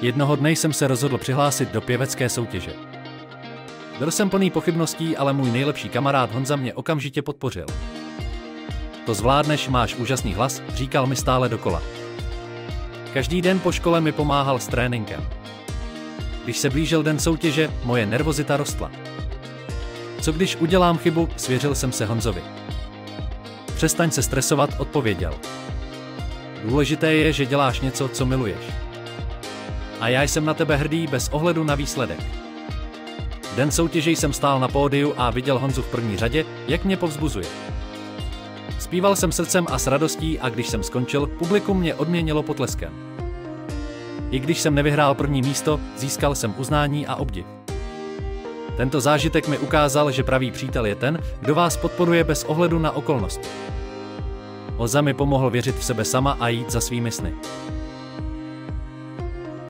Jednoho dne jsem se rozhodl přihlásit do pěvecké soutěže. Byl jsem plný pochybností, ale můj nejlepší kamarád Honza mě okamžitě podpořil. To zvládneš, máš úžasný hlas, říkal mi stále dokola. Každý den po škole mi pomáhal s tréninkem. Když se blížil den soutěže, moje nervozita rostla. Co když udělám chybu, svěřil jsem se Honzovi. Přestaň se stresovat, odpověděl. Důležité je, že děláš něco, co miluješ. A já jsem na tebe hrdý bez ohledu na výsledek. Den soutěže jsem stál na pódiu a viděl Honzu v první řadě, jak mě povzbuzuje. Zpíval jsem srdcem a s radostí a když jsem skončil, publikum mě odměnilo potleskem. I když jsem nevyhrál první místo, získal jsem uznání a obdiv. Tento zážitek mi ukázal, že pravý přítel je ten, kdo vás podporuje bez ohledu na okolnosti. Honza mi pomohl věřit v sebe sama a jít za svými sny.